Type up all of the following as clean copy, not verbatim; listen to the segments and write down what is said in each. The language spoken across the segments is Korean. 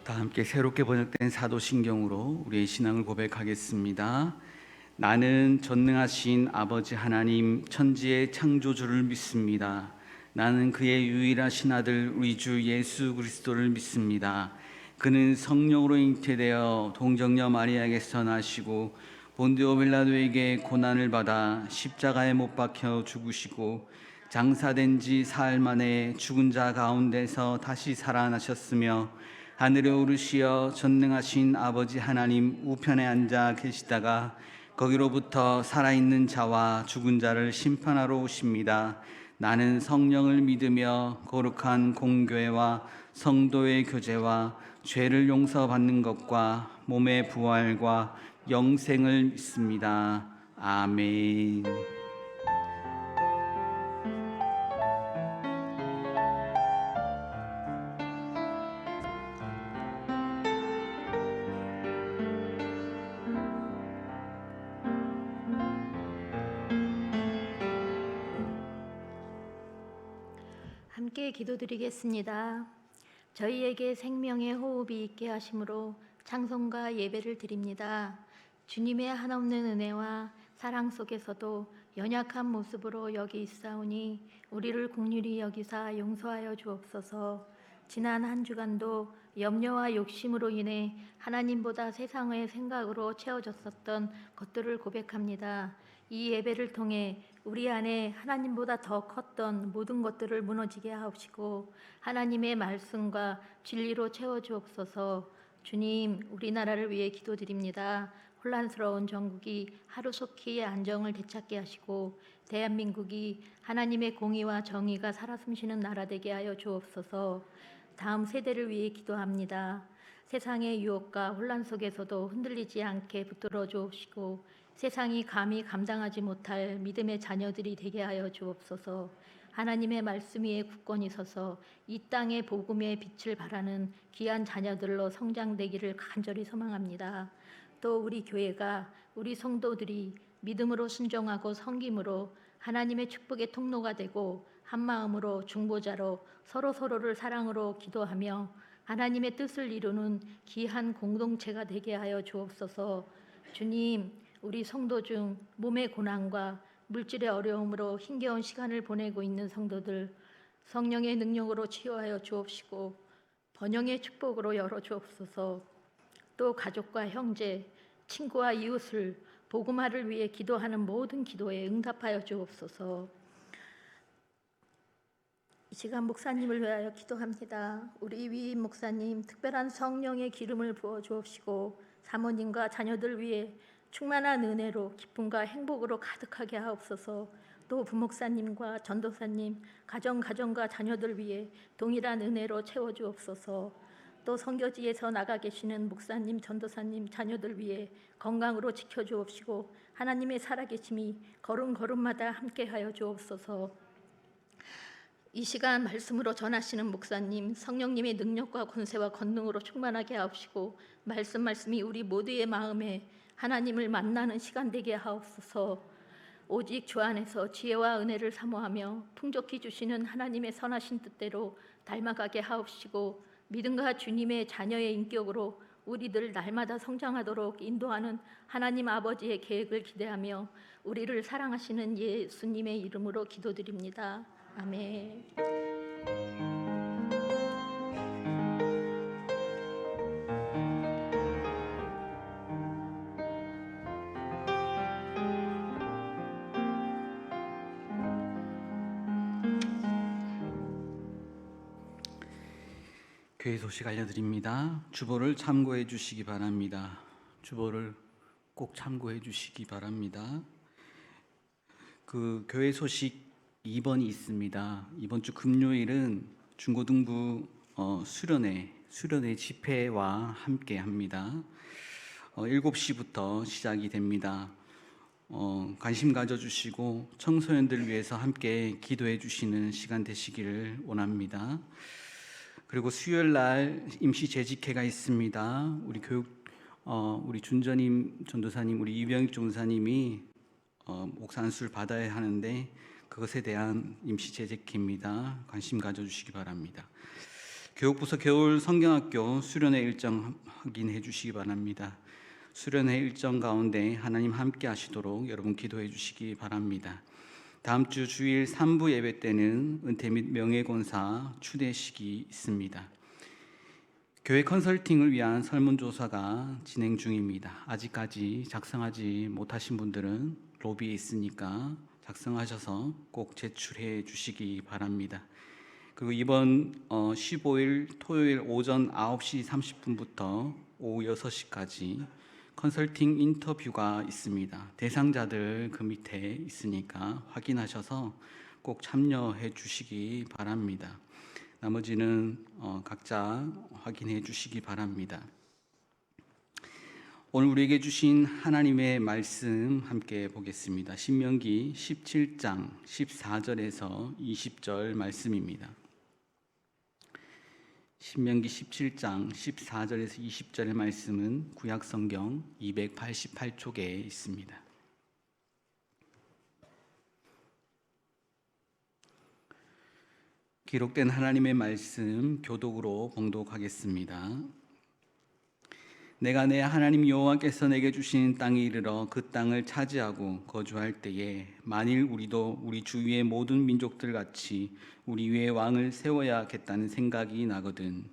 다 함께 새롭게 번역된 사도신경으로 우리의 신앙을 고백하겠습니다. 나는 전능하신 아버지 하나님 천지의 창조주를 믿습니다. 나는 그의 유일하신 아들 우리 주 예수 그리스도를 믿습니다. 그는 성령으로 잉태되어 동정녀 마리아에게서 나시고 본디오 빌라도에게 고난을 받아 십자가에 못 박혀 죽으시고 장사된 지 사흘 만에 죽은 자 가운데서 다시 살아나셨으며 하늘에 오르시어 전능하신 아버지 하나님 우편에 앉아 계시다가 거기로부터 살아있는 자와 죽은 자를 심판하러 오십니다. 나는 성령을 믿으며 거룩한 공교회와 성도의 교제와 죄를 용서받는 것과 몸의 부활과 영생을 믿습니다. 아멘. 함께 기도드리겠습니다. 저희에게 생명의 호흡이 있게 하심으로 찬송과 예배를 드립니다. 주님의 한없는 은혜와 사랑 속에서도 연약한 모습으로 여기 있사오니 우리를 긍휼히 여기사 용서하여 주옵소서. 지난 한 주간도 염려와 욕심으로 인해 하나님보다 세상의 생각으로 채워졌었던 것들을 고백합니다. 이 예배를 통해 우리 안에 하나님보다 더 컸던 모든 것들을 무너지게 하옵시고 하나님의 말씀과 진리로 채워주옵소서. 주님, 우리나라를 위해 기도드립니다. 혼란스러운 전국이 하루속히 안정을 되찾게 하시고 대한민국이 하나님의 공의와 정의가 살아 숨쉬는 나라 되게 하여 주옵소서. 다음 세대를 위해 기도합니다. 세상의 유혹과 혼란 속에서도 흔들리지 않게 붙들어 주옵시고 세상이 감히 감당하지 못할 믿음의 자녀들이 되게 하여 주옵소서. 하나님의 말씀 위에 굳건히 서서 이 땅의 복음의 빛을 발하는 귀한 자녀들로 성장되기를 간절히 소망합니다. 또 우리 교회가 우리 성도들이 믿음으로 순종하고 섬김으로 하나님의 축복의 통로가 되고 한마음으로 중보자로 서로서로를 사랑으로 기도하며 하나님의 뜻을 이루는 귀한 공동체가 되게 하여 주옵소서. 주님, 우리 성도 중 몸의 고난과 물질의 어려움으로 힘겨운 시간을 보내고 있는 성도들 성령의 능력으로 치유하여 주옵시고 번영의 축복으로 열어 주옵소서. 또 가족과 형제, 친구와 이웃을 복음화를 위해 기도하는 모든 기도에 응답하여 주옵소서. 이 시간 목사님을 위하여 기도합니다. 우리 위임 목사님 특별한 성령의 기름을 부어 주옵시고 사모님과 자녀들 위해 충만한 은혜로 기쁨과 행복으로 가득하게 하옵소서. 또 부목사님과 전도사님, 가정과 자녀들 위해 동일한 은혜로 채워주옵소서. 또 선교지에서 나가 계시는 목사님, 전도사님, 자녀들 위해 건강으로 지켜주옵시고 하나님의 살아계심이 걸음걸음마다 함께하여 주옵소서. 이 시간 말씀으로 전하시는 목사님, 성령님의 능력과 권세와 권능으로 충만하게 하옵시고 말씀이 우리 모두의 마음에 하나님을 만나는 시간 되게 하옵소서. 오직 주 안에서 지혜와 은혜를 사모하며 풍족히 주시는 하나님의 선하신 뜻대로 닮아가게 하옵시고 믿음과 주님의 자녀의 인격으로 우리들 날마다 성장하도록 인도하는 하나님 아버지의 계획을 기대하며 우리를 사랑하시는 예수님의 이름으로 기도드립니다. 아멘. 교회 소식 알려드립니다. 주보를 참고해 주시기 바랍니다. 주보를 꼭 참고해 주시기 바랍니다. 교회 소식 2번이 있습니다. 이번 주 금요일은 중고등부 수련회 집회와 함께 합니다. 7시부터 시작이 됩니다. 관심 가져주시고 청소년들을 위해서 함께 기도해 주시는 시간 되시기를 원합니다. 그리고 수요일 날 임시 재직회가 있습니다. 우리 준전임 전도사님, 우리 이병익 전도사님이 목사 안수를 받아야 하는데 그것에 대한 임시 재직회입니다. 관심 가져주시기 바랍니다. 교육부서 겨울 성경학교 수련회 일정 확인해 주시기 바랍니다. 수련회 일정 가운데 하나님 함께 하시도록 여러분 기도해 주시기 바랍니다. 다음 주 주일 3부 예배 때는 은퇴 및 명예권사 추대식이 있습니다. 교회 컨설팅을 위한 설문조사가 진행 중입니다. 아직까지 작성하지 못하신 분들은 로비에 있으니까 작성하셔서 꼭 제출해 주시기 바랍니다. 그리고 이번 15일 토요일 오전 9시 30분부터 오후 6시까지 컨설팅 인터뷰가 있습니다. 대상자들 그 밑에 있으니까 확인하셔서 꼭 참여해 주시기 바랍니다. 나머지는 각자 확인해 주시기 바랍니다. 오늘 우리에게 주신 하나님의 말씀 함께 보겠습니다. 신명기 17장 14절에서 20절 말씀입니다. 신명기 17장 14절에서 20절의 말씀은 구약성경 288쪽에 있습니다. 기록된 하나님의 말씀 교독으로 봉독하겠습니다. 내가 내 하나님 여호와께서 내게 주신 땅에 이르러 그 땅을 차지하고 거주할 때에 만일 우리도 우리 주위의 모든 민족들 같이 우리 위에 왕을 세워야겠다는 생각이 나거든.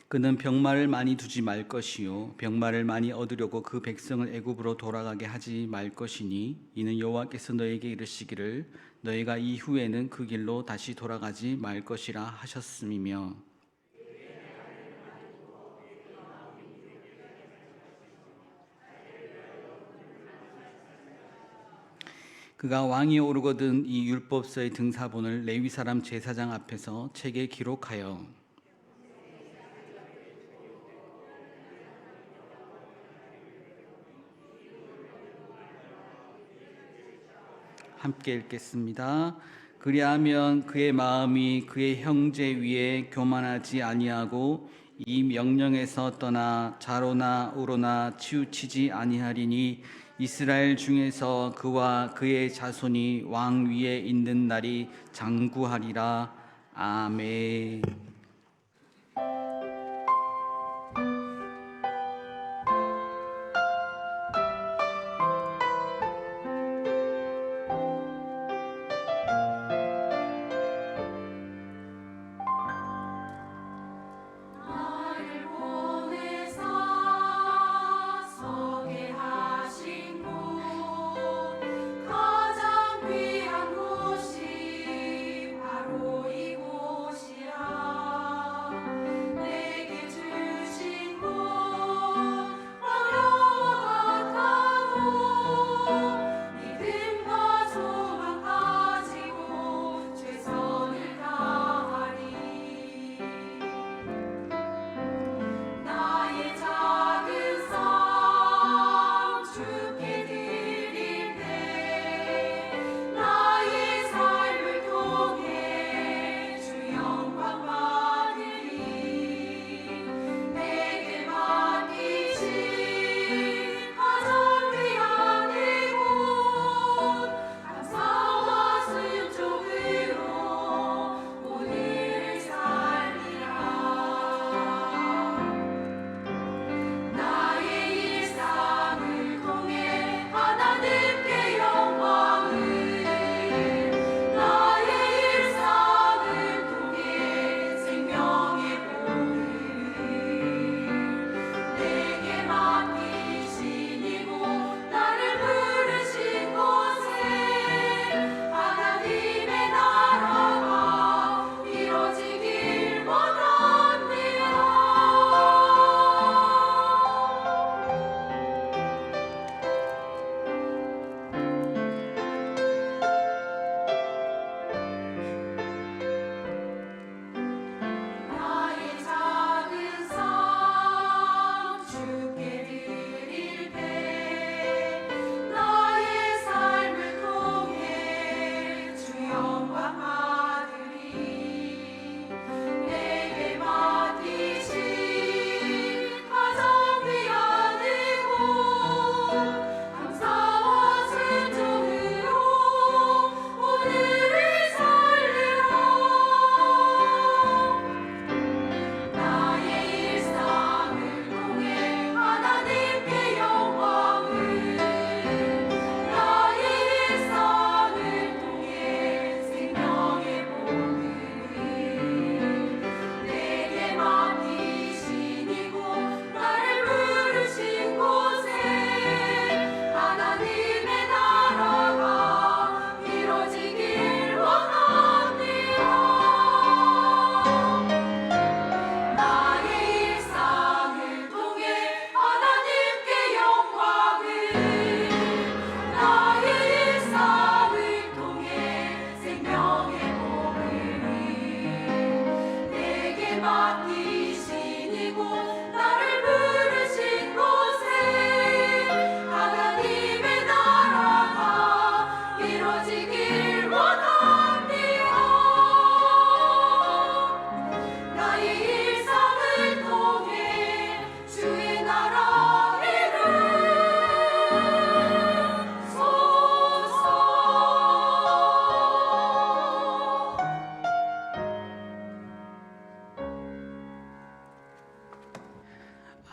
그는 병마를 많이 두지 말 것이요 병마를 많이 얻으려고 그 백성을 애굽으로 돌아가게 하지 말 것이니 이는 여호와께서 너에게 이르시기를 너희가 이후에는 그 길로 다시 돌아가지 말 것이라 하셨음이며 그가 왕이 오르거든 이 율법서의 등사본을 레위 사람 제사장 앞에서 책에 기록하여 함께 읽겠습니다. 그리하면 그의 마음이 그의 형제 위에 교만하지 아니하고 이 명령에서 떠나 좌로나 우로나 치우치지 아니하리니 이스라엘 중에서 그와 그의 자손이 왕 위에 있는 날이 장구하리라. 아멘. 가장 귀한 곳이 바로 이곳이라.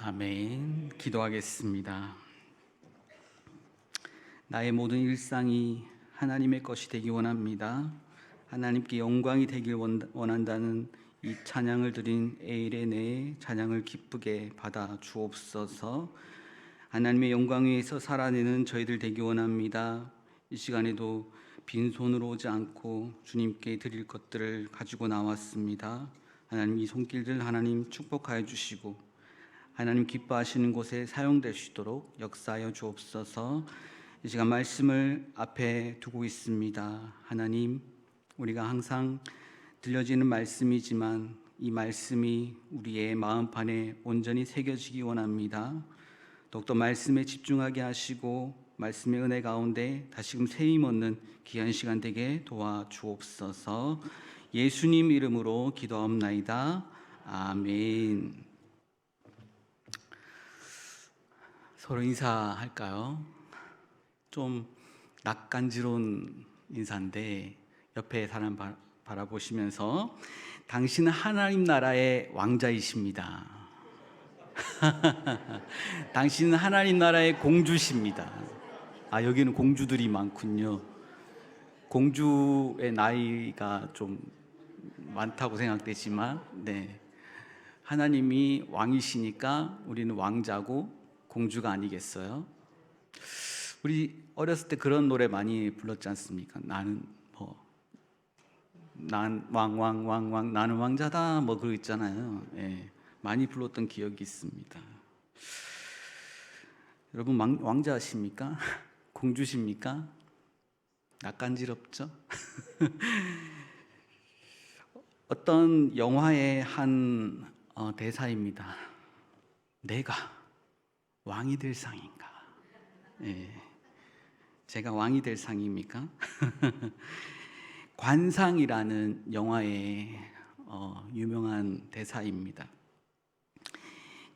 아멘. 기도하겠습니다. 나의 모든 일상이 하나님의 것이 되기 원합니다. 하나님께 영광이 되길 원한다는 이 찬양을 드린 에일의 내 찬양을 기쁘게 받아 주옵소서. 하나님의 영광 위에서 살아내는 저희들 되기 원합니다. 이 시간에도 빈손으로 오지 않고 주님께 드릴 것들을 가지고 나왔습니다. 하나님, 이 손길들 하나님 축복하여 주시고 하나님 기뻐하시는 곳에 사용될 수 있도록 역사하여 주옵소서. 이 시간 말씀을 앞에 두고 있습니다. 하나님, 우리가 항상 들려지는 말씀이지만 이 말씀이 우리의 마음판에 온전히 새겨지기 원합니다. 더욱더 말씀에 집중하게 하시고 말씀의 은혜 가운데 다시금 새 힘 얻는 귀한 시간 되게 도와주옵소서. 예수님 이름으로 기도하옵나이다. 아멘. 서로 인사할까요? 좀 낯간지러운 인사인데 옆에 사람 바라보시면서 당신은 하나님 나라의 왕자이십니다. 당신은 하나님 나라의 공주십니다. 아, 여기는 공주들이 많군요. 공주의 나이가 좀 많다고 생각되지만, 네, 하나님이 왕이시니까 우리는 왕자고 공주가 아니겠어요? 우리 어렸을 때 그런 노래 많이 불렀지 않습니까? 나는 난 왕왕왕왕 나는 왕자다 뭐 그거 있잖아요. 예, 많이 불렀던 기억이 있습니다. 여러분 왕자십니까? 공주십니까? 낯간지럽죠? 어떤 영화의 한 대사입니다. 내가 왕이 될 상인가? 예, 제가 왕이 될 상입니까? 관상이라는 영화의 유명한 대사입니다.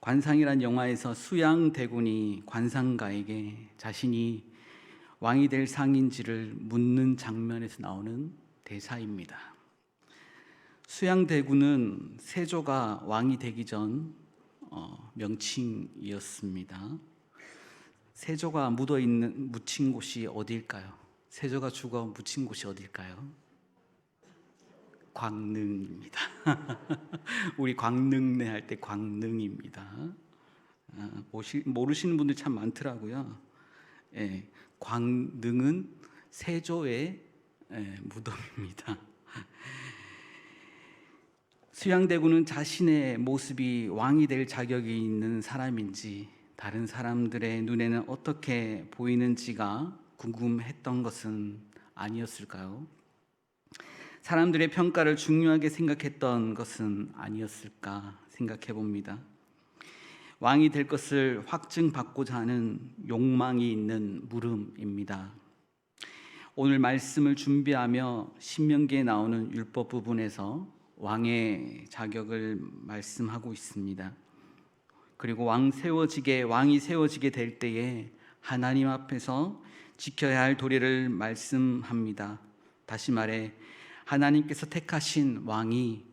관상이라는 영화에서 수양대군이 관상가에게 자신이 왕이 될 상인지를 묻는 장면에서 나오는 대사입니다. 수양대군은 세조가 왕이 되기 전 명칭이었습니다. 세조가 묻힌 곳이 어디일까요? 세조가 죽어 묻힌 곳이 어디일까요? 광릉입니다. 우리 광릉내 할 때 광릉입니다. 모르시는 분들 참 많더라고요. 예, 광릉은 세조의 무덤입니다. 수양대군은 자신의 모습이 왕이 될 자격이 있는 사람인지 다른 사람들의 눈에는 어떻게 보이는지가 궁금했던 것은 아니었을까요? 사람들의 평가를 중요하게 생각했던 것은 아니었을까 생각해 봅니다. 왕이 될 것을 확증받고자 하는 욕망이 있는 물음입니다. 오늘 말씀을 준비하며 신명기에 나오는 율법 부분에서 왕의 자격을 말씀하고 있습니다. 그리고 왕이 세워지게 될 때에 하나님 앞에서 지켜야 할 도리를 말씀합니다. 다시 말해 하나님께서 택하신 왕이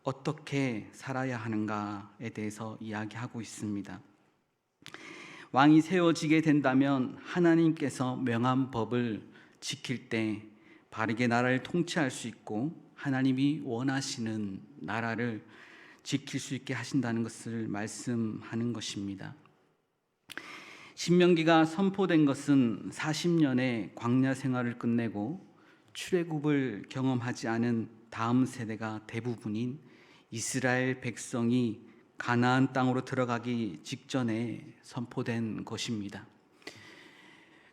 어떻게 살아야 하는가에 대해서 이야기하고 있습니다. 왕이 세워지게 된다면 하나님께서 명한 법을 지킬 때 바르게 나라를 통치할 수 있고 하나님이 원하시는 나라를 지킬 수 있게 하신다는 것을 말씀하는 것입니다. 신명기가 선포된 것은 40년의 광야 생활을 끝내고 출애굽을 경험하지 않은 다음 세대가 대부분인 이스라엘 백성이 가나안 땅으로 들어가기 직전에 선포된 것입니다.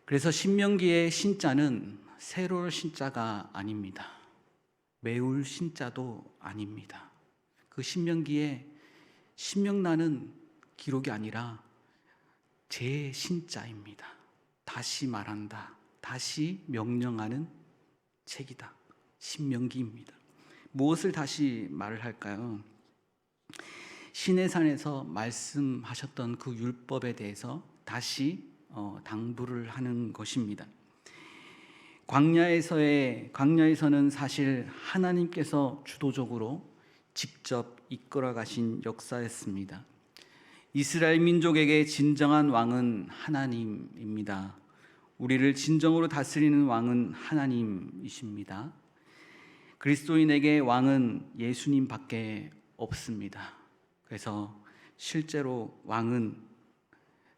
그래서 신명기의 신자는 새로울 신자가 아닙니다. 매울 신자도 아닙니다. 그 신명기에 신명나는 기록이 아니라 제 신자입니다. 다시 말한다. 다시 명령하는 책이다. 신명기입니다. 무엇을 다시 말을 할까요? 시내산에서 말씀하셨던 그 율법에 대해서 다시 당부를 하는 것입니다. 광야에서는 사실 하나님께서 주도적으로 직접 이끌어 가신 역사였습니다. 이스라엘 민족에게 진정한 왕은 하나님입니다. 우리를 진정으로 다스리는 왕은 하나님이십니다. 그리스도인에게 왕은 예수님밖에 없습니다. 그래서 실제로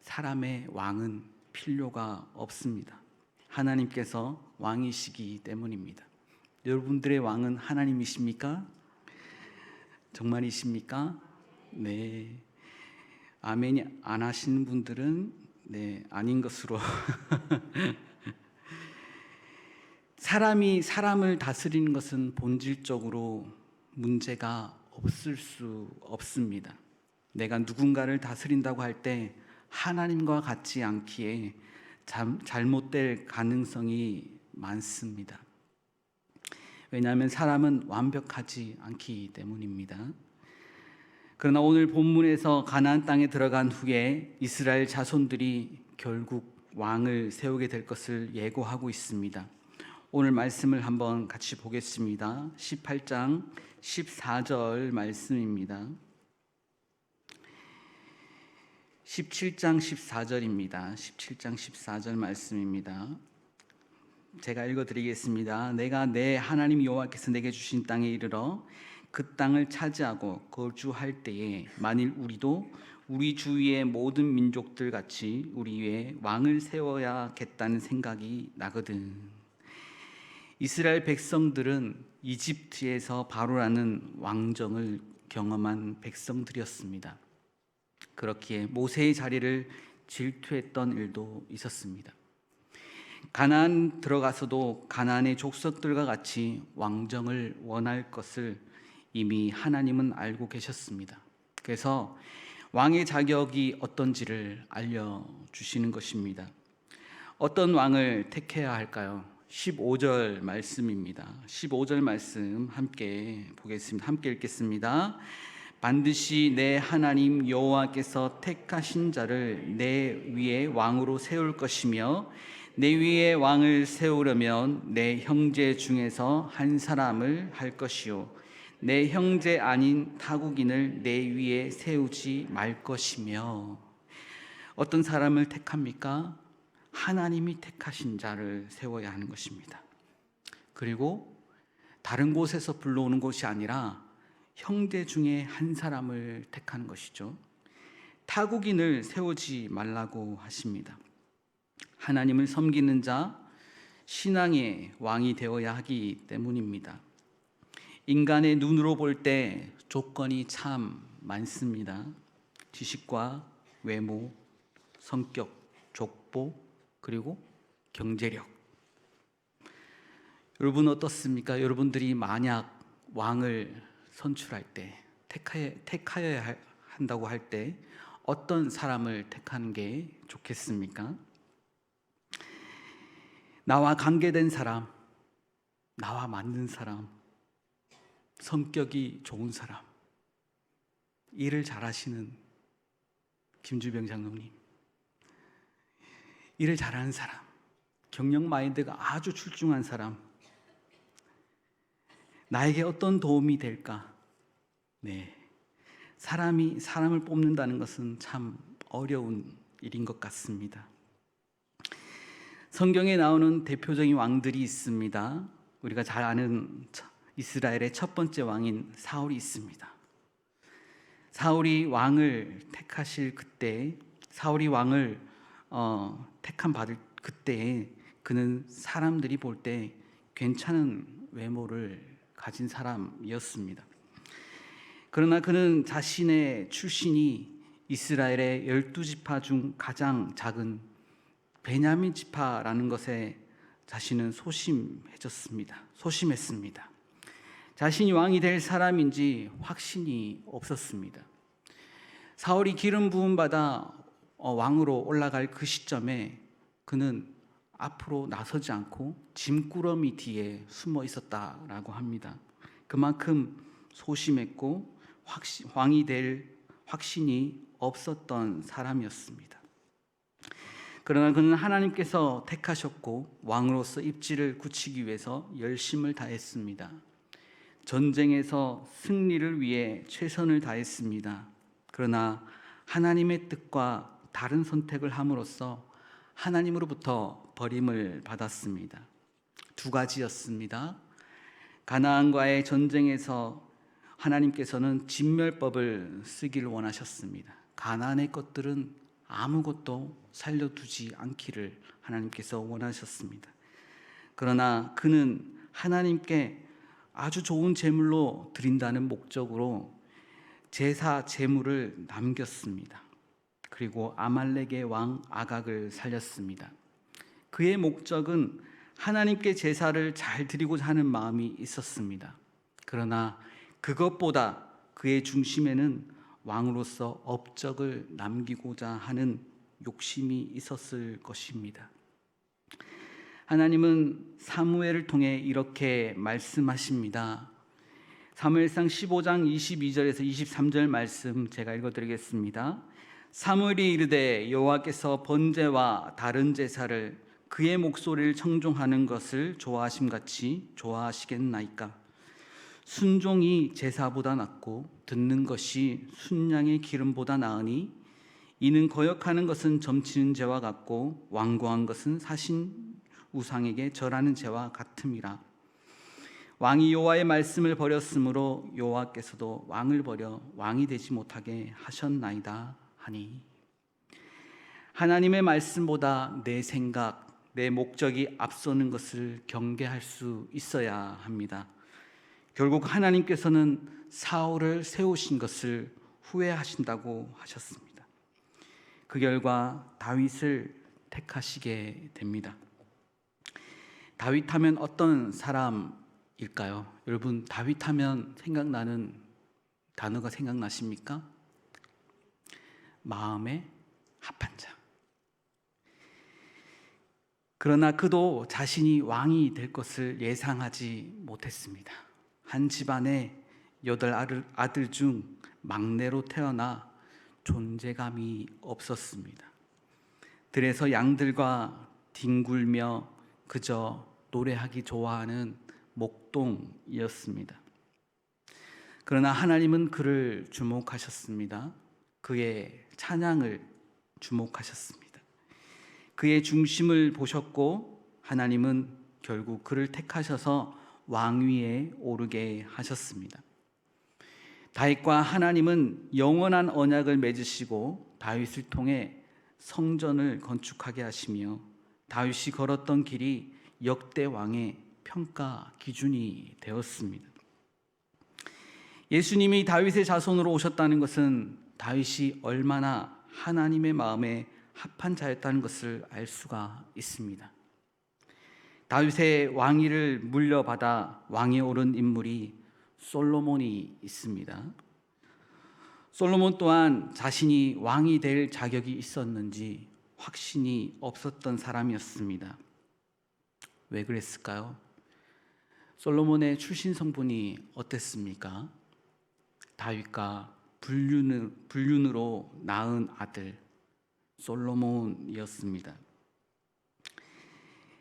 사람의 왕은 필요가 없습니다. 하나님께서 왕이시기 때문입니다. 여러분들의 왕은 하나님이십니까? 정말이십니까? 네. 아멘 안 하시는 분들은 아닌 것으로. 사람이 사람을 다스리는 것은 본질적으로 문제가 없을 수 없습니다. 내가 누군가를 다스린다고 할 때 하나님과 같지 않기에 잘못될 가능성이 많습니다. 왜냐하면 사람은 완벽하지 않기 때문입니다. 그러나 오늘 본문에서 가나안 땅에 들어간 후에 이스라엘 자손들이 결국 왕을 세우게 될 것을 예고하고 있습니다. 오늘 말씀을 한번 같이 보겠습니다. 18장 14절 말씀입니다. 17장 14절입니다. 17장 14절 말씀입니다. 제가 읽어드리겠습니다. 내가 내 하나님 여호와께서 내게 주신 땅에 이르러 그 땅을 차지하고 거주할 때에 만일 우리도 우리 주위의 모든 민족들 같이 우리 위에 왕을 세워야겠다는 생각이 나거든. 이스라엘 백성들은 이집트에서 바로라는 왕정을 경험한 백성들이었습니다. 그렇기에 모세의 자리를 질투했던 일도 있었습니다. 가나안 들어가서도 가나안의 족속들과 같이 왕정을 원할 것을 이미 하나님은 알고 계셨습니다. 그래서 왕의 자격이 어떤지를 알려주시는 것입니다. 어떤 왕을 택해야 할까요? 15절 말씀입니다. 15절 말씀 함께 보겠습니다. 함께 읽겠습니다. 반드시 내 하나님 여호와께서 택하신 자를 내 위에 왕으로 세울 것이며 내 위에 왕을 세우려면 내 형제 중에서 한 사람을 할 것이요 내 형제 아닌 타국인을 내 위에 세우지 말 것이며. 어떤 사람을 택합니까? 하나님이 택하신 자를 세워야 하는 것입니다. 그리고 다른 곳에서 불러오는 것이 아니라 형제 중에 한 사람을 택하는 것이죠. 타국인을 세우지 말라고 하십니다. 하나님을 섬기는 자, 신앙의 왕이 되어야 하기 때문입니다. 인간의 눈으로 볼 때 조건이 참 많습니다. 지식과 외모, 성격, 족보, 그리고 경제력. 여러분 어떻습니까? 여러분들이 만약 왕을 선출할 때, 택하여야 한다고 할 때 어떤 사람을 택하는 게 좋겠습니까? 나와 관계된 사람, 나와 맞는 사람, 성격이 좋은 사람, 일을 잘하시는 김주병 장로님, 일을 잘하는 사람, 경영 마인드가 아주 출중한 사람, 나에게 어떤 도움이 될까? 사람이 사람을 뽑는다는 것은 참 어려운 일인 것 같습니다. 성경에 나오는 대표적인 왕들이 있습니다. 우리가 잘 아는 이스라엘의 첫 번째 왕인 사울이 있습니다. 사울이 왕을 택하실 그때, 사울이 왕을 택함 받을 그때에 그는 사람들이 볼 때 괜찮은 외모를 가진 사람이었습니다. 그러나 그는 자신의 출신이 이스라엘의 12지파 중 가장 작은 베냐민 지파라는 것에 자신은 소심했습니다. 자신이 왕이 될 사람인지 확신이 없었습니다. 사울이 기름 부음 받아 왕으로 올라갈 그 시점에 그는 앞으로 나서지 않고 짐꾸러미 뒤에 숨어 있었다라고 합니다. 그만큼 소심했고 왕이 될 확신이 없었던 사람이었습니다. 그러나 그는 하나님께서 택하셨고 왕으로서 입지를 굳히기 위해서 열심을 다했습니다. 전쟁에서 승리를 위해 최선을 다했습니다. 그러나 하나님의 뜻과 다른 선택을 함으로써 하나님으로부터 버림을 받았습니다. 두 가지였습니다. 가나안과의 전쟁에서 하나님께서는 진멸법을 쓰기를 원하셨습니다. 가나안의 것들은 아무것도 살려두지 않기를 하나님께서 원하셨습니다. 그러나 그는 하나님께 아주 좋은 제물로 드린다는 목적으로 제사 제물을 남겼습니다. 그리고 아말렉의 왕 아각을 살렸습니다. 그의 목적은 하나님께 제사를 잘 드리고자 하는 마음이 있었습니다. 그러나 그것보다 그의 중심에는 왕으로서 업적을 남기고자 하는 욕심이 있었을 것입니다. 하나님은 사무엘을 통해 이렇게 말씀하십니다. 사무엘상 15장 22절에서 23절 말씀 제가 읽어드리겠습니다. 사무엘이 이르되 여호와께서 번제와 다른 제사를 그의 목소리를 청종하는 것을 좋아하심같이 좋아하시겠나이까? 순종이 제사보다 낫고 듣는 것이 순양의 기름보다 나으니 이는 거역하는 것은 점치는 죄와 같고 완고한 것은 사신 우상에게 절하는 죄와 같음이라. 왕이 여호와의 말씀을 버렸으므로 여호와께서도 왕을 버려 왕이 되지 못하게 하셨나이다 하니. 하나님의 말씀보다 내 생각, 내 목적이 앞서는 것을 경계할 수 있어야 합니다. 결국 하나님께서는 사울을 세우신 것을 후회하신다고 하셨습니다. 그 결과 다윗을 택하시게 됩니다. 다윗 하면 어떤 사람일까요? 여러분, 다윗 하면 생각나는 단어가 생각나십니까? 마음의 합한 자. 그러나 그도 자신이 왕이 될 것을 예상하지 못했습니다. 한 집안의 8아들 중 막내로 태어나 존재감이 없었습니다. 들에서 양들과 뒹굴며 그저 노래하기 좋아하는 목동이었습니다. 그러나 하나님은 그를 주목하셨습니다. 그의 찬양을 주목하셨습니다. 그의 중심을 보셨고 하나님은 결국 그를 택하셔서 왕위에 오르게 하셨습니다. 다윗과 하나님은 영원한 언약을 맺으시고 다윗을 통해 성전을 건축하게 하시며 다윗이 걸었던 길이 역대 왕의 평가 기준이 되었습니다. 예수님이 다윗의 자손으로 오셨다는 것은 다윗이 얼마나 하나님의 마음에 합한 자였다는 것을 알 수가 있습니다. 다윗의 왕위를 물려받아 왕에 오른 인물이 솔로몬이 있습니다. 솔로몬 또한 자신이 왕이 될 자격이 있었는지 확신이 없었던 사람이었습니다. 왜 그랬을까요? 솔로몬의 출신 성분이 어땠습니까? 다윗과 불륜으로 낳은 아들 솔로몬이었습니다.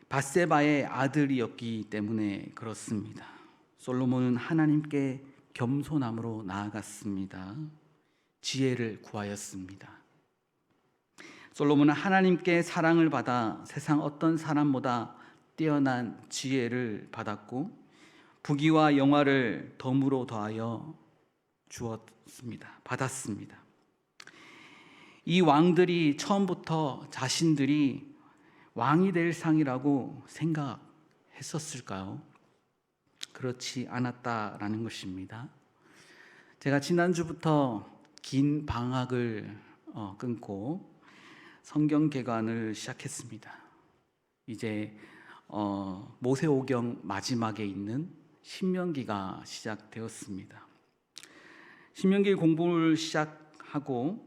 밧세바의 아들이었기 때문에 그렇습니다. 솔로몬은 하나님께 겸손함으로 나아갔습니다. 지혜를 구하였습니다. 솔로몬은 하나님께 사랑을 받아 세상 어떤 사람보다 뛰어난 지혜를 받았고 부귀와 영화를 덤으로 더하여 받았습니다. 이 왕들이 처음부터 자신들이 왕이 될 상이라고 생각했었을까요? 그렇지 않았다라는 것입니다. 제가 지난주부터 긴 방학을 끊고 성경 개관을 시작했습니다. 이제 모세오경 마지막에 있는 신명기가 시작되었습니다. 신명기 공부를 시작하고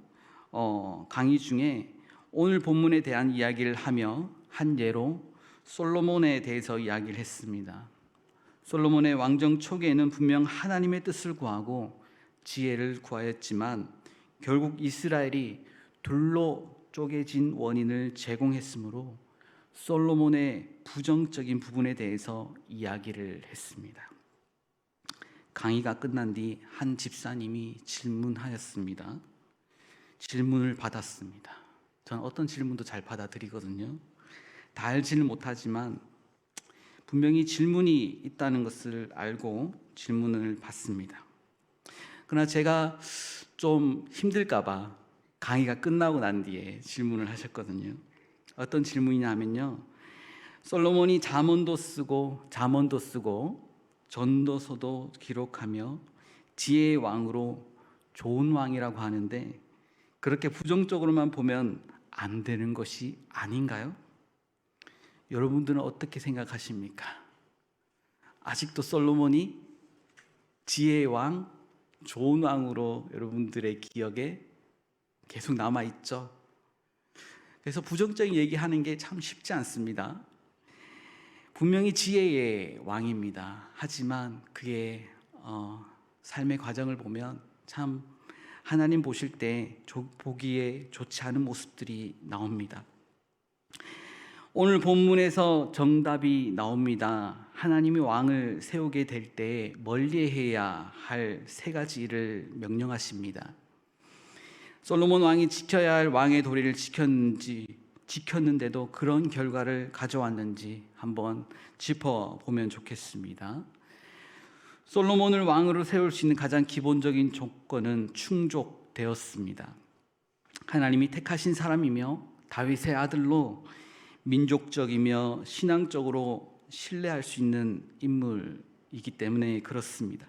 강의 중에 오늘 본문에 대한 이야기를 하며 한 예로 솔로몬에 대해서 이야기를 했습니다. 솔로몬의 왕정 초기에는 분명 하나님의 뜻을 구하고 지혜를 구하였지만 결국 이스라엘이 둘로 쪼개진 원인을 제공했으므로 솔로몬의 부정적인 부분에 대해서 이야기를 했습니다. 강의가 끝난 뒤 한 집사님이 질문하였습니다. 질문을 받았습니다. 저는 어떤 질문도 잘 받아들이거든요. 다 알지는 못하지만 분명히 질문이 있다는 것을 알고 질문을 받습니다. 그러나 제가 좀 힘들까 봐 강의가 끝나고 난 뒤에 질문을 하셨거든요. 어떤 질문이냐 하면요, 솔로몬이 잠언도 쓰고 전도서도 기록하며 지혜의 왕으로 좋은 왕이라고 하는데 그렇게 부정적으로만 보면 안 되는 것이 아닌가요? 여러분들은 어떻게 생각하십니까? 아직도 솔로몬이 지혜의 왕, 좋은 왕으로 여러분들의 기억에 계속 남아있죠. 그래서 부정적인 얘기하는 게 참 쉽지 않습니다. 분명히 지혜의 왕입니다. 하지만 그의 삶의 과정을 보면 참 하나님 보실 때 보기에 좋지 않은 모습들이 나옵니다. 오늘 본문에서 정답이 나옵니다. 하나님이 왕을 세우게 될 때 멀리해야 할 세 가지 일을 명령하십니다. 솔로몬 왕이 지켜야 할 왕의 도리를 지켰는데도 그런 결과를 가져왔는지 한번 짚어보면 좋겠습니다. 솔로몬을 왕으로 세울 수 있는 가장 기본적인 조건은 충족되었습니다. 하나님이 택하신 사람이며 다윗의 아들로 민족적이며 신앙적으로 신뢰할 수 있는 인물이기 때문에 그렇습니다.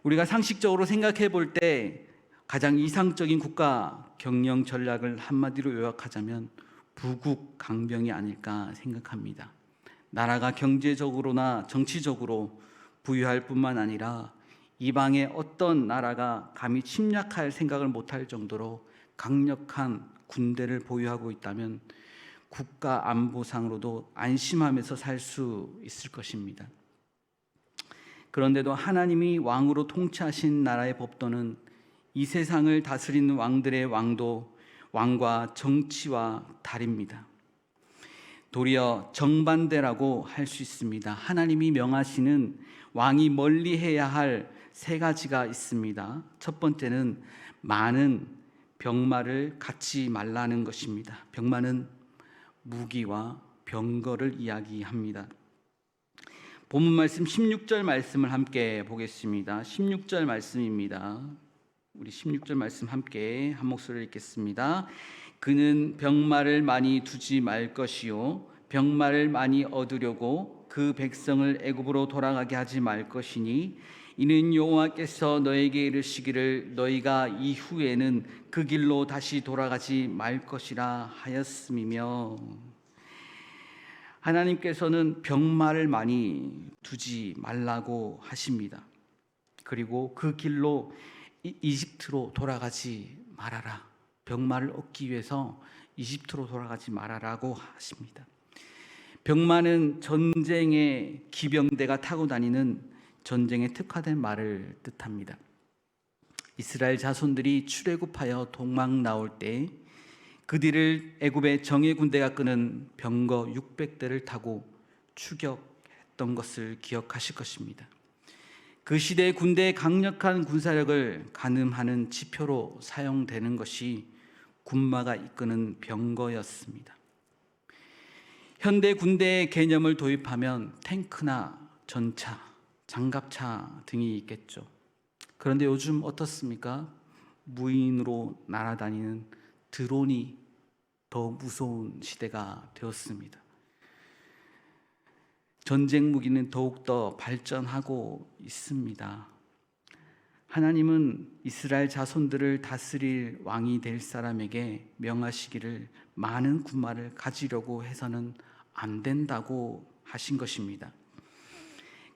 우리가 상식적으로 생각해 볼 때 가장 이상적인 국가 경영 전략을 한마디로 요약하자면 부국강병이 아닐까 생각합니다. 나라가 경제적으로나 정치적으로 부유할 뿐만 아니라 이방의 어떤 나라가 감히 침략할 생각을 못할 정도로 강력한 군대를 보유하고 있다면 국가 안보상으로도 안심하면서 살 수 있을 것입니다. 그런데도 하나님이 왕으로 통치하신 나라의 법도는 이 세상을 다스리는 왕들의 왕과 정치와 다릅니다. 도리어 정반대라고 할 수 있습니다. 하나님이 명하시는 왕이 멀리해야 할 세 가지가 있습니다. 첫 번째는 많은 병마를 갖지 말라는 것입니다. 병마는 무기와 병거를 이야기합니다. 본문 말씀 16절 말씀을 함께 보겠습니다. 16절 말씀입니다. 우리 16절 말씀 함께 한 목소리를 읽겠습니다. 그는 병마를 많이 두지 말 것이요 병마를 많이 얻으려고 그 백성을 애굽으로 돌아가게 하지 말 것이니 이는 여호와께서 너에게 이르시기를 너희가 이후에는 그 길로 다시 돌아가지 말 것이라 하였음이며, 하나님께서는 병마를 많이 두지 말라고 하십니다. 그리고 그 길로 이집트로 돌아가지 말아라. 병마를 얻기 위해서 이집트로 돌아가지 말아라고 하십니다. 병마는 전쟁의 기병대가 타고 다니는 전쟁에 특화된 말을 뜻합니다. 이스라엘 자손들이 출애굽하여 도망 나올 때 그 뒤를 애굽의 정예 군대가 끄는 병거 600대를 타고 추격했던 것을 기억하실 것입니다. 그 시대의 군대의 강력한 군사력을 가늠하는 지표로 사용되는 것이 군마가 이끄는 병거였습니다. 현대 군대의 개념을 도입하면 탱크나 전차, 장갑차 등이 있겠죠. 그런데 요즘 어떻습니까? 무인으로 날아다니는 드론이 더 무서운 시대가 되었습니다. 전쟁 무기는 더욱더 발전하고 있습니다. 하나님은 이스라엘 자손들을 다스릴 왕이 될 사람에게 명하시기를 많은 군마를 가지려고 해서는 안 된다고 하신 것입니다.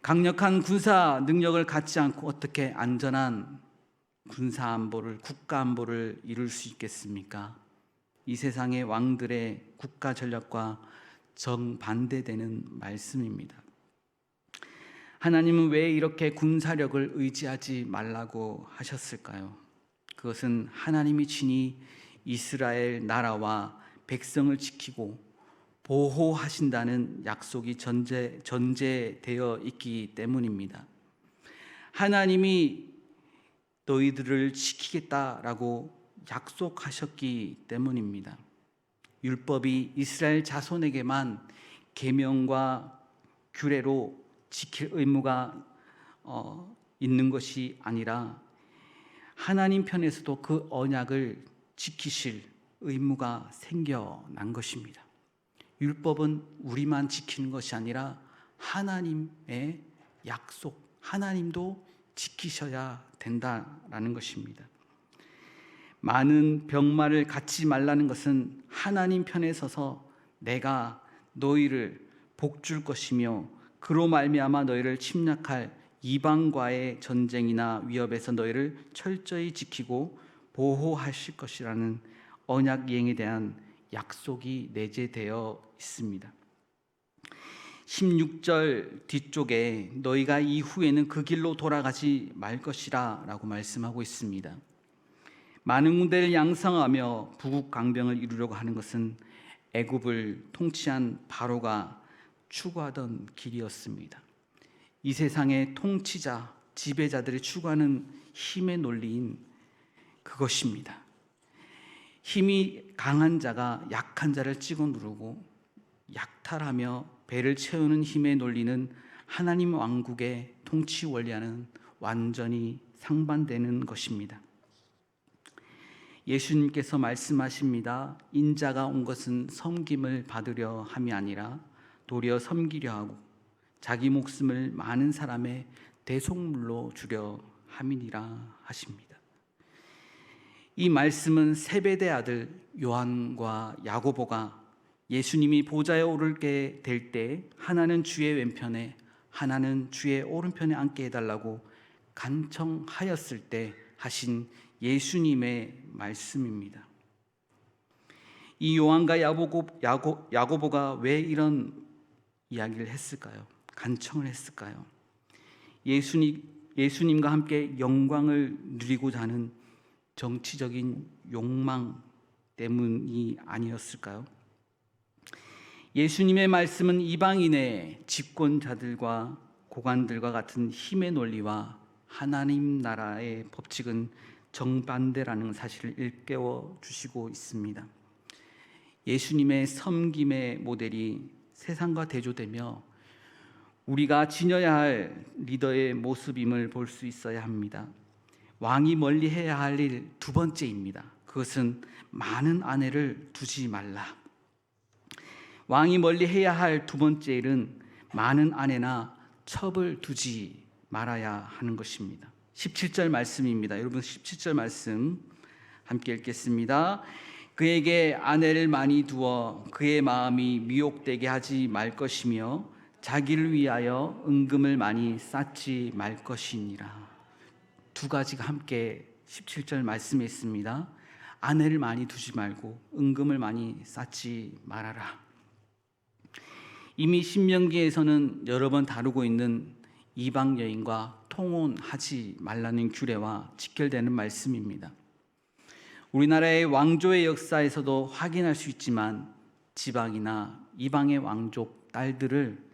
강력한 군사 능력을 갖지 않고 어떻게 안전한 군사 안보를, 국가 안보를 이룰 수 있겠습니까? 이 세상의 왕들의 국가 전략과 정반대되는 말씀입니다. 하나님은 왜 이렇게 군사력을 의지하지 말라고 하셨을까요? 그것은 하나님이 친히 이스라엘 나라와 백성을 지키고 보호하신다는 약속이 전제되어 있기 때문입니다. 하나님이 너희들을 지키겠다라고 약속하셨기 때문입니다. 율법이 이스라엘 자손에게만 계명과 규례로 지킬 의무가 있는 것이 아니라 하나님 편에서도 그 언약을 지키실 의무가 생겨난 것입니다. 율법은 우리만 지키는 것이 아니라 하나님의 약속, 하나님도 지키셔야 된다라는 것입니다. 많은 병마를 갖지 말라는 것은 하나님 편에 서서 내가 너희를 복줄 것이며 그로 말미암아 너희를 침략할 이방과의 전쟁이나 위협에서 너희를 철저히 지키고 보호하실 것이라는 언약 이행에 대한 약속이 내재되어 있습니다. 16절 뒤쪽에 너희가 이후에는 그 길로 돌아가지 말 것이라 라고 말씀하고 있습니다. 많은 군대를 양성하며 부국 강병을 이루려고 하는 것은 애굽을 통치한 바로가 추구하던 길이었습니다. 이 세상의 통치자, 지배자들이 추구하는 힘의 논리인 그것입니다. 힘이 강한 자가 약한 자를 찍어 누르고 약탈하며 배를 채우는 힘의 논리는 하나님 왕국의 통치 원리와는 완전히 상반되는 것입니다. 예수님께서 말씀하십니다. 인자가 온 것은 섬김을 받으려 함이 아니라 도리어 섬기려 하고 자기 목숨을 많은 사람의 대속물로 주려 함이니라 하십니다. 이 말씀은 세베대 아들 요한과 야고보가 예수님이 보좌에 오르게 될 때 하나는 주의 왼편에 하나는 주의 오른편에 앉게 해달라고 간청하였을 때 하신 예수님의 말씀입니다. 이 요한과 야고보가 왜 이런 이야기를 했을까요? 간청을 했을까요? 예수님과 함께 영광을 누리고자 하는 정치적인 욕망 때문이 아니었을까요? 예수님의 말씀은 이방인의 집권자들과 고관들과 같은 힘의 논리와 하나님 나라의 법칙은 정반대라는 사실을 일깨워 주시고 있습니다. 예수님의 섬김의 모델이 세상과 대조되며 우리가 지녀야 할 리더의 모습임을 볼 수 있어야 합니다. 왕이 멀리해야 할 일 두 번째입니다. 그것은 많은 아내를 두지 말라. 왕이 멀리해야 할 두 번째 일은 많은 아내나 첩을 두지 말아야 하는 것입니다. 17절 말씀입니다. 여러분 17절 말씀 함께 읽겠습니다. 그에게 아내를 많이 두어 그의 마음이 미혹되게 하지 말 것이며 자기를 위하여 은금을 많이 쌓지 말 것이니라. 두 가지가 함께 17절 말씀에 있습니다. 아내를 많이 두지 말고 은금을 많이 쌓지 말아라. 이미 신명기에서는 여러 번 다루고 있는 이방 여인과 통혼하지 말라는 규례와 직결되는 말씀입니다. 우리나라의 왕조의 역사에서도 확인할 수 있지만 지방이나 이방의 왕족 딸들을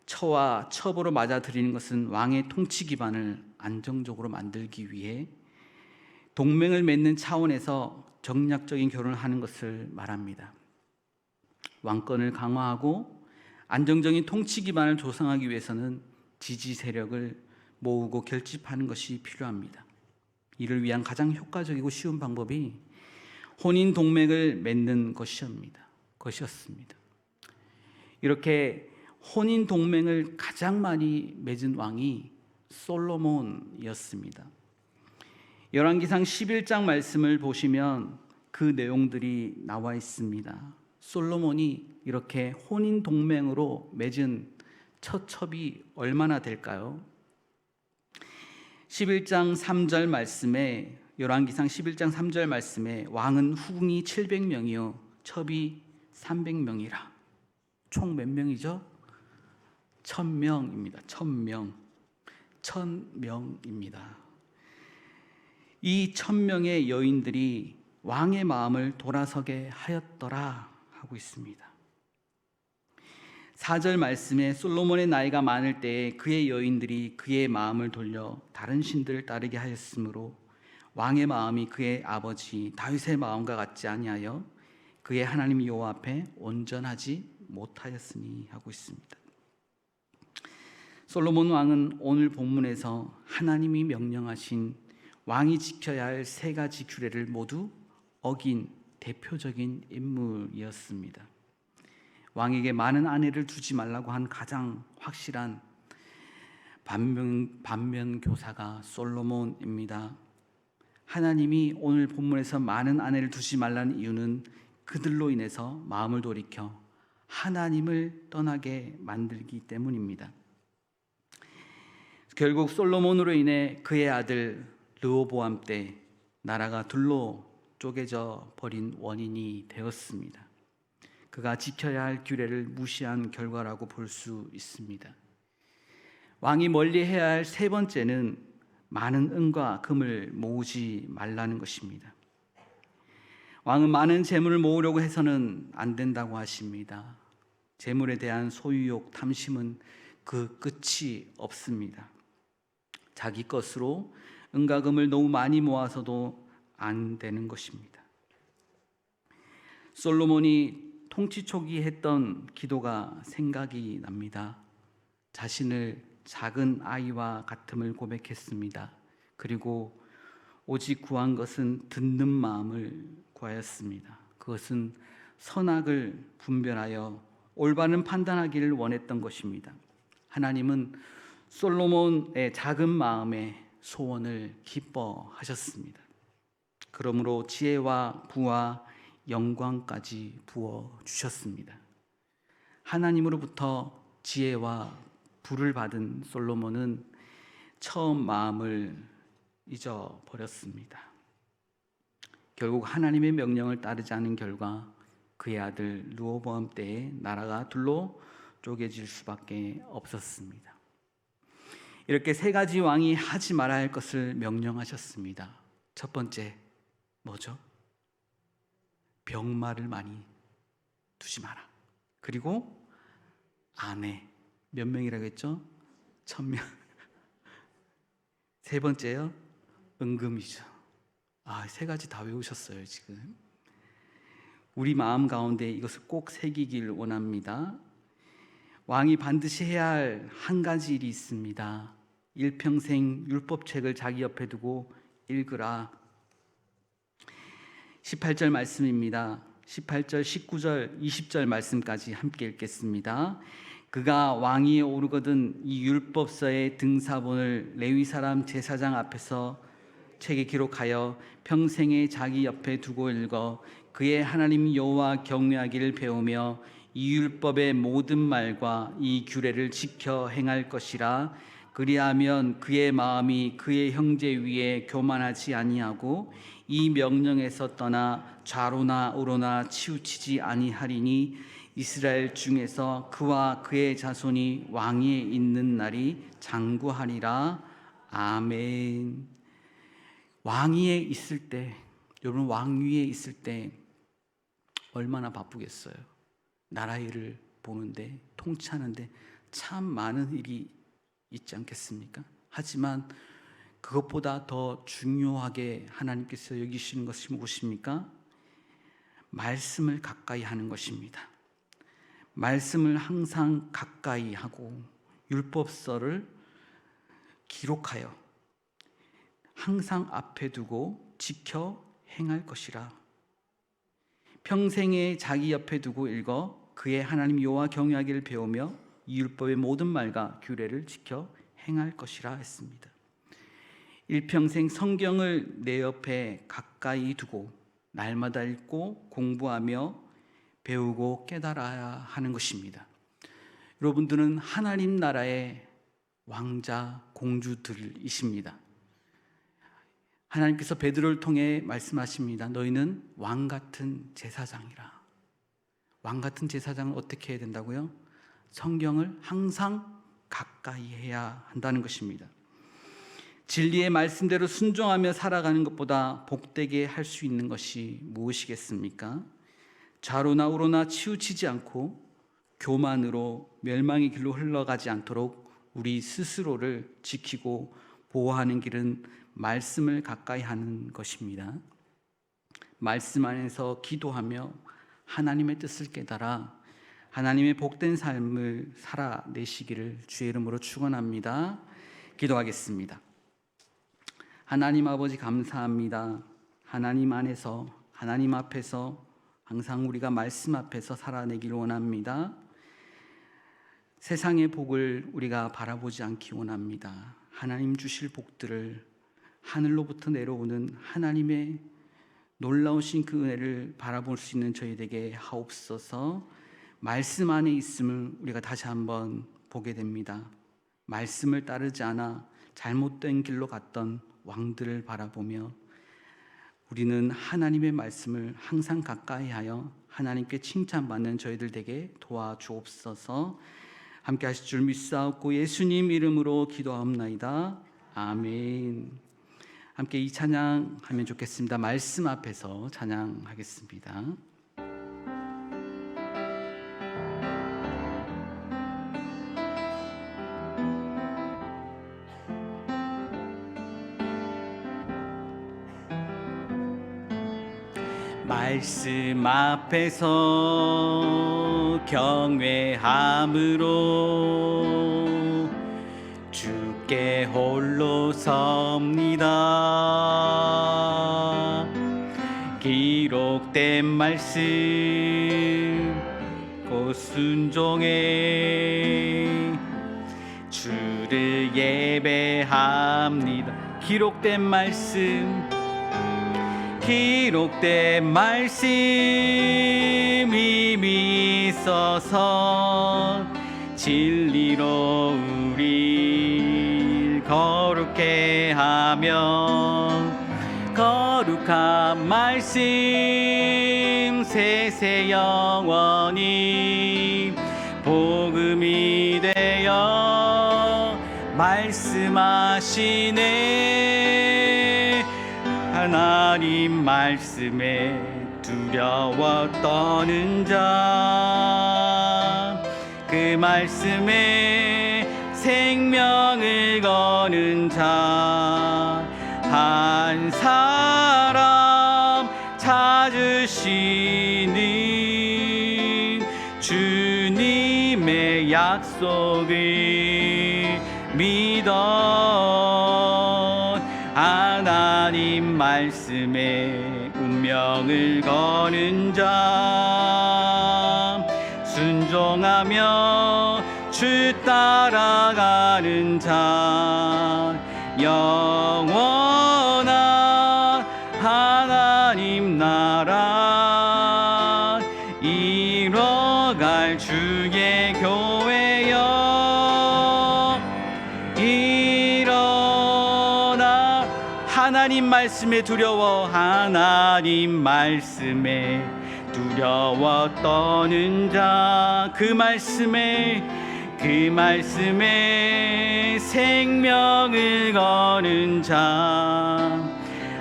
처와 첩으로 맞아들이는 것은 왕의 통치 기반을 안정적으로 만들기 위해 동맹을 맺는 차원에서 정략적인 결혼을 하는 것을 말합니다. 왕권을 강화하고 안정적인 통치 기반을 조성하기 위해서는 지지 세력을 모으고 결집하는 것이 필요합니다. 이를 위한 가장 효과적이고 쉬운 방법이 혼인 동맹을 맺는 것이었습니다. 이렇게 혼인 동맹을 가장 많이 맺은 왕이 솔로몬이었습니다. 열왕기상 11장 말씀을 보시면 그 내용들이 나와 있습니다. 솔로몬이 이렇게 혼인 동맹으로 맺은 첫 첩이 얼마나 될까요? 11장 3절 말씀에 열왕기상 11장 3절 말씀에 왕은 후궁이 700명이요 첩이 300명이라. 총 몇 명이죠? 1000명입니다. 1000명입니다. 이 1000명의 여인들이 왕의 마음을 돌아서게 하였더라 하고 있습니다. 4절 말씀에 솔로몬의 나이가 많을 때에 그의 여인들이 그의 마음을 돌려 다른 신들을 따르게 하였으므로 왕의 마음이 그의 아버지 다윗의 마음과 같지 아니하여 그의 하나님 여호와 앞에 온전하지 못하였으니 하고 있습니다. 솔로몬 왕은 오늘 본문에서 하나님이 명령하신 왕이 지켜야 할 세 가지 규례를 모두 어긴 대표적인 인물이었습니다. 왕에게 많은 아내를 두지 말라고 한 가장 확실한 반면교사가 솔로몬입니다. 하나님이 오늘 본문에서 많은 아내를 두지 말라는 이유는 그들로 인해서 마음을 돌이켜 하나님을 떠나게 만들기 때문입니다. 결국 솔로몬으로 인해 그의 아들 르호보암 때 나라가 둘로 쪼개져 버린 원인이 되었습니다. 그가 지켜야 할 규례를 무시한 결과라고 볼 수 있습니다. 왕이 멀리해야 할 세 번째는 많은 은과 금을 모으지 말라는 것입니다. 왕은 많은 재물을 모으려고 해서는 안 된다고 하십니다. 재물에 대한 소유욕, 탐심은 그 끝이 없습니다. 자기 것으로 은과 금을 너무 많이 모아서도 안 되는 것입니다. 솔로몬이 통치 초기 했던 기도가 생각이 납니다. 자신을 작은 아이와 같음을 고백했습니다. 그리고 오직 구한 것은 듣는 마음을 구하였습니다. 그것은 선악을 분별하여 올바른 판단하기를 원했던 것입니다. 하나님은 솔로몬의 작은 마음의 소원을 기뻐하셨습니다. 그러므로 지혜와 부와 영광까지 부어 주셨습니다. 하나님으로부터 지혜와 부를 받은 솔로몬은 처음 마음을 잊어버렸습니다. 결국 하나님의 명령을 따르지 않은 결과 그의 아들 르호보암 때에 나라가 둘로 쪼개질 수밖에 없었습니다. 이렇게 세 가지 왕이 하지 말아야 할 것을 명령하셨습니다. 첫 번째 뭐죠? 병마를 많이 두지 마라. 그리고 아내 몇 명이라고 했죠? 1000명. 세 번째요, 은금이죠. 세 가지 다 외우셨어요 지금. 우리 마음 가운데 이것을 꼭 새기길 원합니다. 왕이 반드시 해야 할 한 가지 일이 있습니다. 일평생 율법책을 자기 옆에 두고 읽으라. 18절 말씀입니다. 18절, 19절, 20절 말씀까지 함께 읽겠습니다. 그가 왕위에 오르거든 이 율법서의 등사본을 레위 사람 제사장 앞에서 책에 기록하여 평생에 자기 옆에 두고 읽어 그의 하나님 여호와 경외하기를 배우며 이 율법의 모든 말과 이 규례를 지켜 행할 것이라. 그리하면 그의 마음이 그의 형제 위에 교만하지 아니하고 이 명령에서 떠나 좌로나 우로나 치우치지 아니하리니 이스라엘 중에서 그와 그의 자손이 왕위에 있는 날이 장구하리라. 아멘. 왕위에 있을 때, 여러분 왕위에 있을 때 얼마나 바쁘겠어요. 나라 일을 보는데, 통치하는데 참 많은 일이 있지 않겠습니까? 하지만 그것보다 더 중요하게 하나님께서 여기시는 것이 무엇입니까? 말씀을 가까이 하는 것입니다. 말씀을 항상 가까이 하고 율법서를 기록하여 항상 앞에 두고 지켜 행할 것이라. 평생에 자기 옆에 두고 읽어 그의 하나님 여호와 경외하기를 배우며 이 율법의 모든 말과 규례를 지켜 행할 것이라 했습니다. 일평생 성경을 내 옆에 가까이 두고 날마다 읽고 공부하며 배우고 깨달아야 하는 것입니다. 여러분들은 하나님 나라의 왕자 공주들이십니다. 하나님께서 베드로를 통해 말씀하십니다. 너희는 왕 같은 제사장이라. 왕 같은 제사장은 어떻게 해야 된다고요? 성경을 항상 가까이 해야 한다는 것입니다. 진리의 말씀대로 순종하며 살아가는 것보다 복되게 할 수 있는 것이 무엇이겠습니까? 좌로나 우로나 치우치지 않고 교만으로 멸망의 길로 흘러가지 않도록 우리 스스로를 지키고 보호하는 길은 말씀을 가까이 하는 것입니다. 말씀 안에서 기도하며 하나님의 뜻을 깨달아 하나님의 복된 삶을 살아내시기를 주의 이름으로 축원합니다. 기도하겠습니다. 하나님 아버지 감사합니다. 하나님 안에서 하나님 앞에서 항상 우리가 말씀 앞에서 살아내기를 원합니다. 세상의 복을 우리가 바라보지 않기 원합니다. 하나님 주실 복들을 하늘로부터 내려오는 하나님의 놀라우신 그 은혜를 바라볼 수 있는 저희에게 하옵소서. 말씀 안에 있음을 우리가 다시 한번 보게 됩니다. 말씀을 따르지 않아 잘못된 길로 갔던 왕들을 바라보며 우리는 하나님의 말씀을 항상 가까이 하여 하나님께 칭찬받는 저희들 되게 도와주옵소서. 함께 하실 줄 믿사옵고 예수님 이름으로 기도하옵나이다. 아멘. 함께 이 찬양하면 좋겠습니다. 말씀 앞에서 찬양하겠습니다. 말씀 앞에서 경외함으로 주께 홀로 섭니다. 기록된 말씀 곧 순종해 주를 예배합니다. 기록된 말씀 힘이 있어서 진리로 우리 거룩해 하며 거룩한 말씀 세세 영원히 복음이 되어 말씀하시네. 하나님 말씀에 두려워 떠는 자, 그 말씀에 생명을 거는 자, 한 사람 찾으시는 주님의 약속을 믿어 하나님 말씀에 운명을 거는 자, 순종하며 주 따라가는 자, 영원한 하나님 나라 이뤄갈 주의 교회여. 하나님 말씀에 두려워 하나님 말씀에 두려워 떠는 자, 그 말씀에 생명을 거는 자,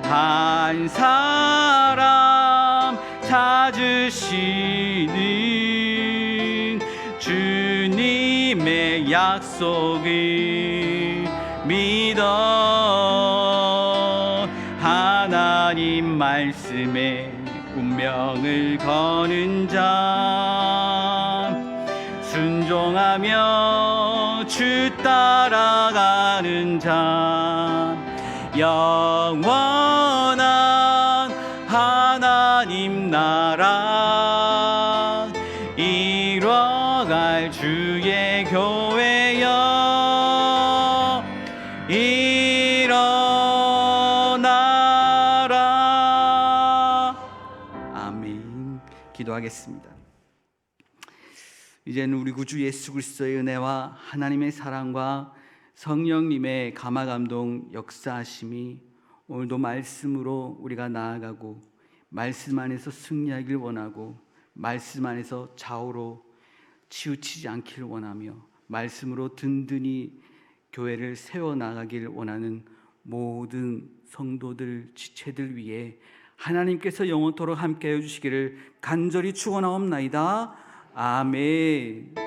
한 사람 찾으시는 주님의 약속을 믿어 하나님 말씀에 운명을 거는 자, 순종하며 주 따라가는 자, 영원한 하나님 나라 이뤄갈 주의 교회여. 일어나라. 아멘. 기도하겠습니다. 이제는 우리 구주 예수 그리스도의 은혜와 하나님의 사랑과 성령님의 감화감동 역사하심이 오늘도 말씀으로 우리가 나아가고 말씀 안에서 승리하길 원하고 말씀 안에서 좌우로 치우치지 않기를 원하며 말씀으로 든든히 교회를 세워나가길 원하는 모든 성도들, 지체들 위해 하나님께서 영원토록 함께해 주시기를 간절히 축원하옵나이다. 아멘.